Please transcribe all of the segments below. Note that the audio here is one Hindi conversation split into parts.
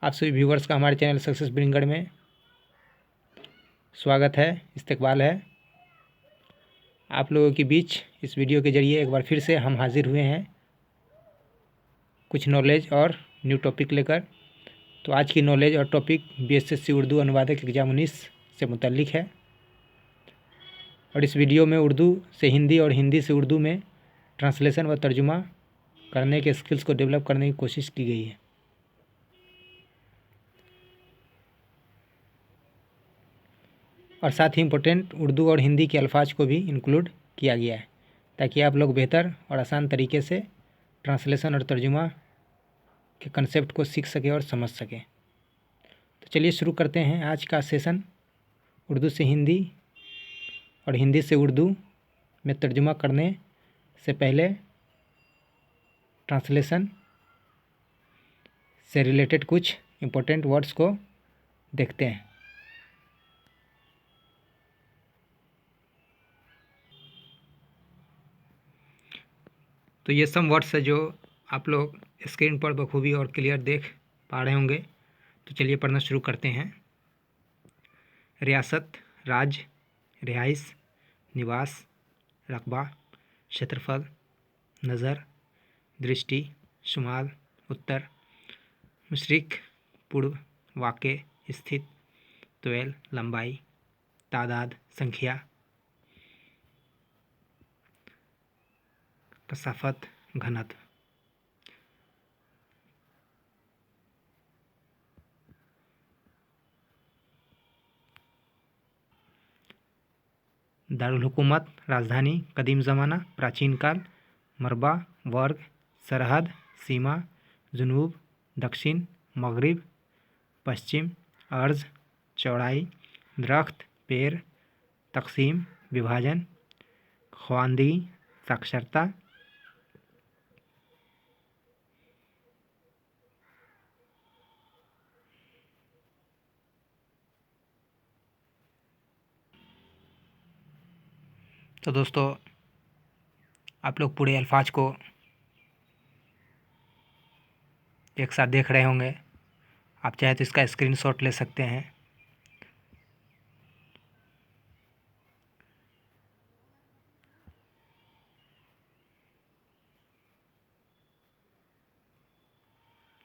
आप सभी व्यूवर्स का हमारे चैनल सक्सेस ब्रिंगर में स्वागत है, इस्तकबाल है। आप लोगों के बीच इस वीडियो के ज़रिए एक बार फिर से हम हाजिर हुए हैं कुछ नॉलेज और न्यू टॉपिक लेकर। तो आज की नॉलेज और टॉपिक बीएसएससी उर्दू अनुवादक एग्जाम 19 से मुतल्लिक है और इस वीडियो में उर्दू से हिंदी और हिंदी से उर्दू में ट्रांसलेशन व तर्जुमा करने के स्किल्स को डेवलप करने की कोशिश की गई है। और साथ ही इम्पोर्टेंट उर्दू और हिंदी के अल्फाज को भी इंक्लूड किया गया है ताकि आप लोग बेहतर और आसान तरीके से ट्रांसलेशन और तर्जुमा के कंसेप्ट को सीख सकें और समझ सकें। तो चलिए शुरू करते हैं आज का सेशन। उर्दू से हिंदी और हिंदी से उर्दू में तर्जुमा करने से पहले ट्रांसलेशन से रिलेटेड कुछ इम्पोर्टेंट वर्ड्स को देखते हैं। तो ये सम वर्ड्स है जो आप लोग स्क्रीन पर बखूबी और क्लियर देख पा रहे होंगे। तो चलिए पढ़ना शुरू करते हैं। रियासत, राज्य, रिहाइश, निवास, रकबा, क्षेत्रफल, नज़र, दृष्टि, शुमाल, उत्तर, मशरिक, पूर्व, वाक़े, स्थित, त्वेल, लंबाई, तादाद, संख्या, कसाफत, घनत्व। दारुल हुकूमत, राजधानी, कदीम ज़माना, प्राचीन काल, मरबा, वर्ग, सरहद, सीमा, जुनूब, दक्षिण, मगरिब, पश्चिम, अर्ज, चौड़ाई, दरख्त, पेड़, तकसीम, विभाजन, ख्वानदगी, साक्षरता। तो दोस्तों आप लोग पूरे अल्फाज को एक साथ देख रहे होंगे। आप चाहे तो इसका स्क्रीनशॉट ले सकते हैं।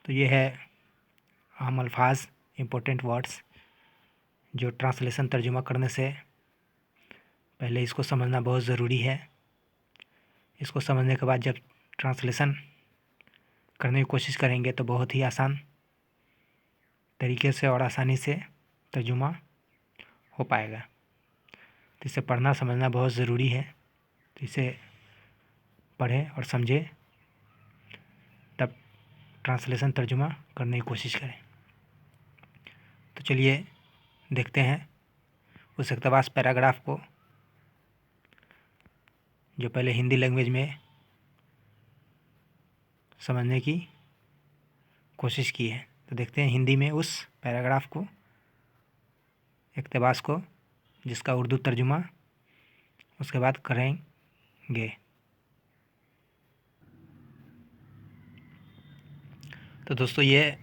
तो ये है अहम अल्फाज, इम्पोर्टेंट वर्ड्स जो ट्रांसलेशन तर्जुमा करने से पहले इसको समझना बहुत ज़रूरी है। इसको समझने के बाद जब ट्रांसलेशन करने की कोशिश करेंगे तो बहुत ही आसान तरीके से और आसानी से तर्जुमा हो पाएगा। तो इसे पढ़ना समझना बहुत ज़रूरी है। तो इसे पढ़ें और समझें, तब ट्रांसलेशन तर्जुमा करने की कोशिश करें। तो चलिए देखते हैं उस इक़्तिबास पैराग्राफ को जो पहले हिंदी लैंग्वेज में समझने की कोशिश की है। तो देखते हैं हिंदी में उस पैराग्राफ को, इक़्तिबास को, जिसका उर्दू तर्जुमा उसके बाद करेंगे। तो दोस्तों ये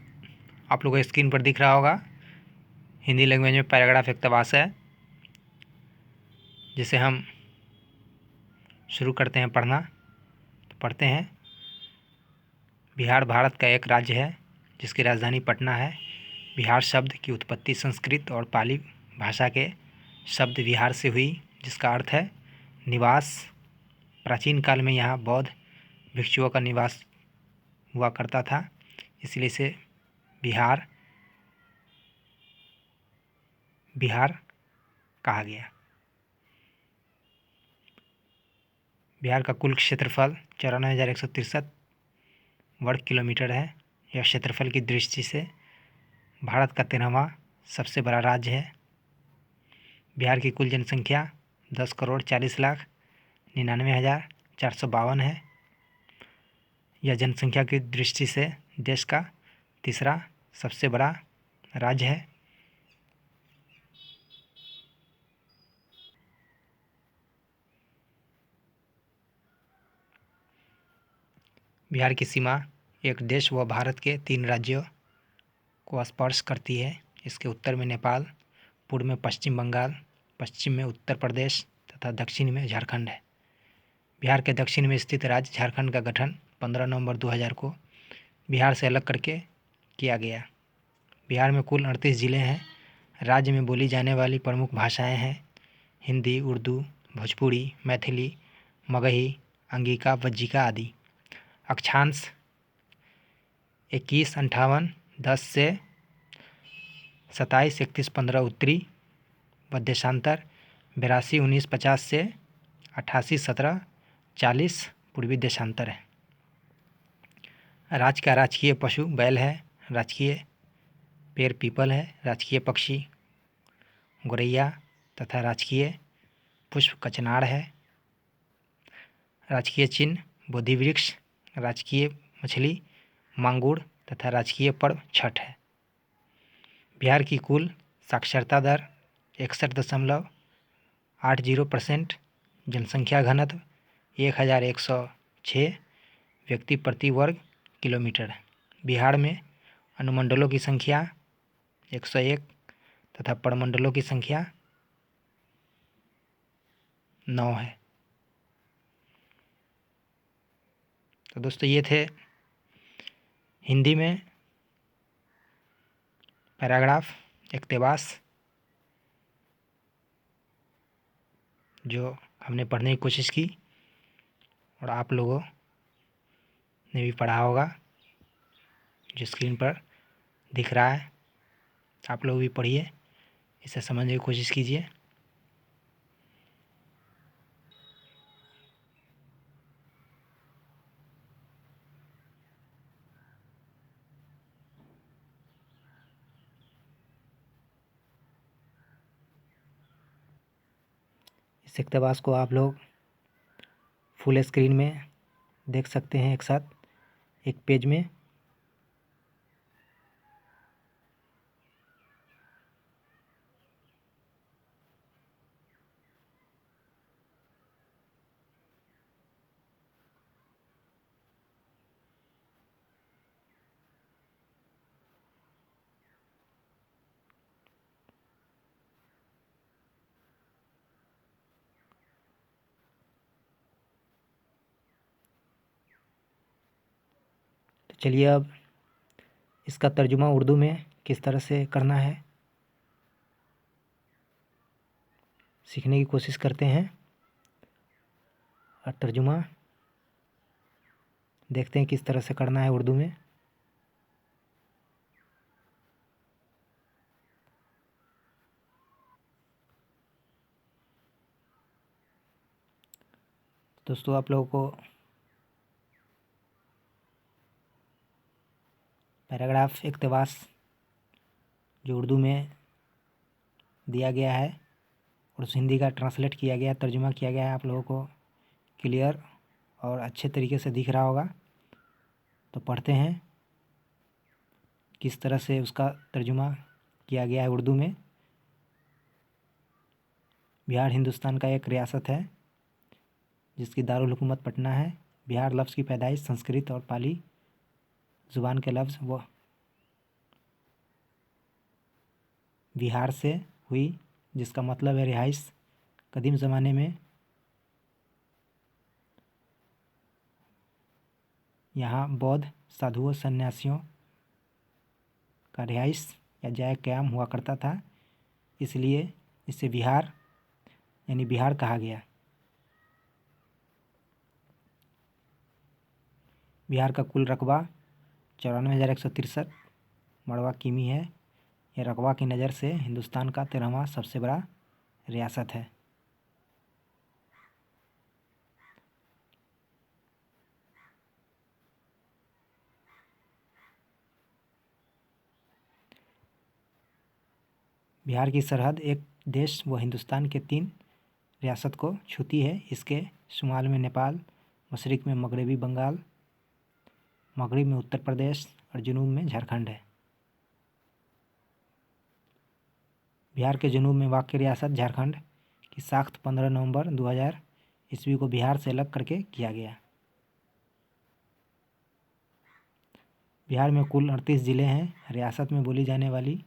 आप लोगों को स्क्रीन पर दिख रहा होगा, हिंदी लैंग्वेज में पैराग्राफ इक़्तिबास है, जिसे हम शुरू करते हैं पढ़ना। तो पढ़ते हैं। बिहार भारत का एक राज्य है जिसकी राजधानी पटना है। बिहार शब्द की उत्पत्ति संस्कृत और पाली भाषा के शब्द विहार से हुई, जिसका अर्थ है निवास। प्राचीन काल में यहाँ बौद्ध भिक्षुओं का निवास हुआ करता था, इसलिए इसे बिहार कहा गया। बिहार का कुल क्षेत्रफल 94,163 वर्ग किलोमीटर है। यह क्षेत्रफल की दृष्टि से भारत का 13वां सबसे बड़ा राज्य है। बिहार की कुल जनसंख्या 10,40,99,452 है। यह जनसंख्या की दृष्टि से देश का तीसरा सबसे बड़ा राज्य है। बिहार की सीमा एक देश व भारत के 3 राज्यों को स्पर्श करती है। इसके उत्तर में नेपाल, पूर्व में पश्चिम बंगाल, पश्चिम में उत्तर प्रदेश तथा दक्षिण में झारखंड है। बिहार के दक्षिण में स्थित राज्य झारखंड का गठन 15 नवंबर 2000 को बिहार से अलग करके किया गया। बिहार में कुल 38 ज़िले हैं। राज्य में बोली जाने वाली प्रमुख भाषाएं हैं हिंदी, उर्दू, भोजपुरी, मैथिली, मगही, अंगिका, वज्जिका आदि। अक्षांश 21-58-10 से 27-31-15 उत्तरी व देशांतर 82-19-50 से 88-17-40 पूर्वी देशांतर है। राज्य का राजकीय पशु बैल है। राजकीय पेड़ पीपल है। राजकीय पक्षी गोरैया तथा राजकीय पुष्प कचनार है। राजकीय चिन्ह बोधि वृक्ष, राजकीय मछली मांगुर तथा राजकीय पर्व छठ है। बिहार की कुल साक्षरता दर 61.80%, जनसंख्या घनत्व 1106 व्यक्ति प्रति वर्ग किलोमीटर है। बिहार में अनुमंडलों की संख्या 101 तथा प्रमंडलों की संख्या 9 है। तो दोस्तों ये थे हिंदी में पैराग्राफ, इक्तबास जो हमने पढ़ने की कोशिश की और आप लोगों ने भी पढ़ा होगा। जो स्क्रीन पर दिख रहा है आप लोग भी पढ़िए, इसे समझने की कोशिश कीजिए। इस इक़्तिबास को आप लोग फुल स्क्रीन में देख सकते हैं एक साथ एक पेज में। तो चलिए अब इसका तर्जुमा उर्दू में किस तरह से करना है सीखने की कोशिश करते हैं और तर्जुमा देखते हैं किस तरह से करना है उर्दू में। दोस्तों आप लोगों को पैराग्राफ इक़्तिबास जो उर्दू में दिया गया है और उस हिंदी का ट्रांसलेट किया गया, तर्जुमा किया गया है, आप लोगों को क्लियर और अच्छे तरीके से दिख रहा होगा। तो पढ़ते हैं किस तरह से उसका तर्जुमा किया गया है उर्दू में। बिहार हिंदुस्तान का एक रियासत है जिसकी दारुल हुकूमत पटना है। बिहार लफ्ज़ की पैदाइश संस्कृत और पाली ज़ुबान के लफ्ज़ व बिहार से हुई जिसका मतलब है रिहाइश। कदीम ज़माने में यहाँ बौद्ध साधुओं सन्यासियों का रिहाइश या जाय क़याम हुआ करता था, इसलिए इसे बिहार यानी बिहार कहा गया। बिहार का कुल रकबा 94,163 मरबा किमी है। यह रकबा की नज़र से हिंदुस्तान का 13वां सबसे बड़ा रियासत है। बिहार की सरहद एक देश व हिंदुस्तान के 3 रियासत को छूती है। इसके शुमाल में नेपाल, मशरिक़ में मगरबी बंगाल, मगरिब में उत्तर प्रदेश और जनूब में झारखंड है। बिहार के जनूब में वाक़ रियासत झारखंड की साख्त 15 नवंबर 2000 ईस्वी को बिहार से अलग करके किया गया। बिहार में कुल 38 ज़िले हैं। रियासत में बोली जाने वाली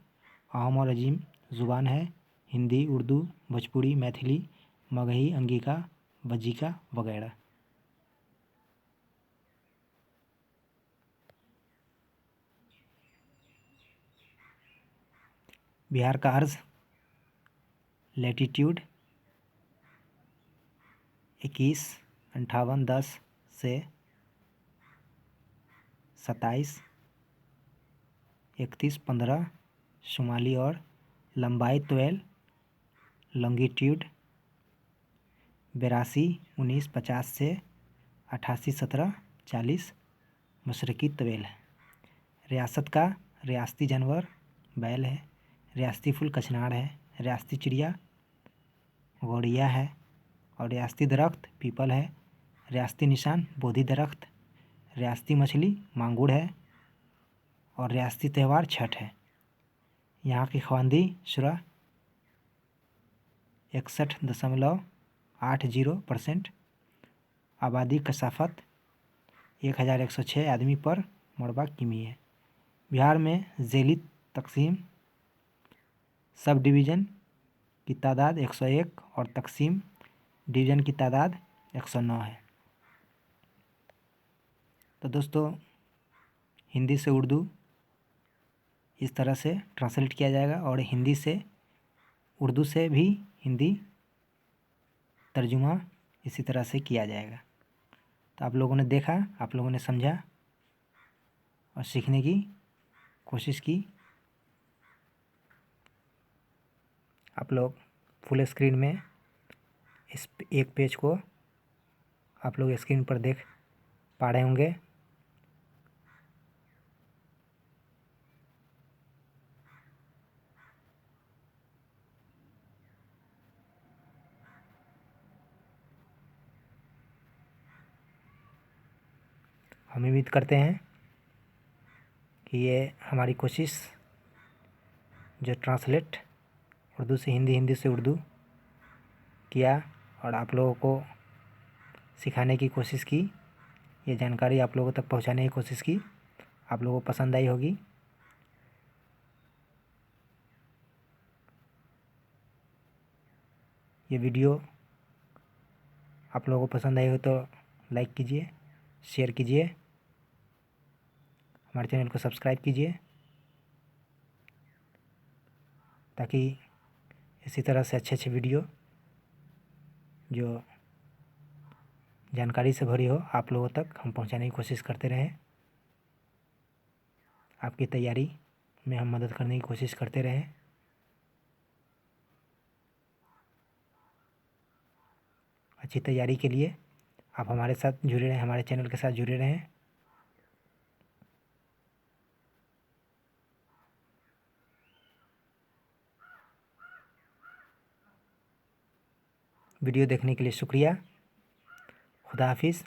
अहोम और अजीम ज़ुबान है हिंदी, उर्दू, भोजपुरी, मैथिली, मगही, अंगिका, बज्जिका वगैरह। बिहार का अर्ज़ लैटीट्यूड 215810 से 273115 शुमाली और लंबाई 12 लॉन्गिट्यूड 821950 से 881740 मशरक़ी तवेल है। रियासत का रियासती जानवर बैल है। रियासती फूल कचनार है। रियासती चिड़िया गौरैया है और रियासती दरख्त पीपल है। रियासती निशान बोधि दरख्त। रियासती मछली मांगुर है और रियासती त्यौहार छठ है। यहाँ की ख्वांदी शुरा 61.80%। आबादी कसाफत 1106 आदमी पर मरबा किमी है। बिहार में ज़ैली तकसीम सब डिवीज़न की तादाद 101 और तकसीम डिवीज़न की तादाद 109 है। तो दोस्तों, हिंदी से उर्दू इस तरह से ट्रांसलेट किया जाएगा और हिंदी से उर्दू से भी हिंदी तर्जुमा इसी तरह से किया जाएगा। तो आप लोगों ने देखा, आप लोगों ने समझा और सीखने की कोशिश की। आप लोग फुल स्क्रीन में इस एक पेज को आप लोग स्क्रीन पर देख पा रहे होंगे। हम उम्मीद करते हैं कि ये हमारी कोशिश जो ट्रांसलेट उर्दू से हिंदी, हिंदी से उर्दू किया और आप लोगों को सिखाने की कोशिश की, ये जानकारी आप लोगों तक पहुंचाने की कोशिश की, आप लोगों को पसंद आई होगी। ये वीडियो आप लोगों को पसंद आई हो तो लाइक कीजिए, शेयर कीजिए, हमारे चैनल को सब्सक्राइब कीजिए ताकि इसी तरह से अच्छे अच्छे वीडियो जो जानकारी से भरी हो आप लोगों तक हम पहुंचाने की कोशिश करते रहें। आपकी तैयारी में हम मदद करने की कोशिश करते रहें। अच्छी तैयारी के लिए आप हमारे साथ जुड़े रहें, हमारे चैनल के साथ जुड़े रहें। वीडियो देखने के लिए शुक्रिया। खुदा हाफिज़।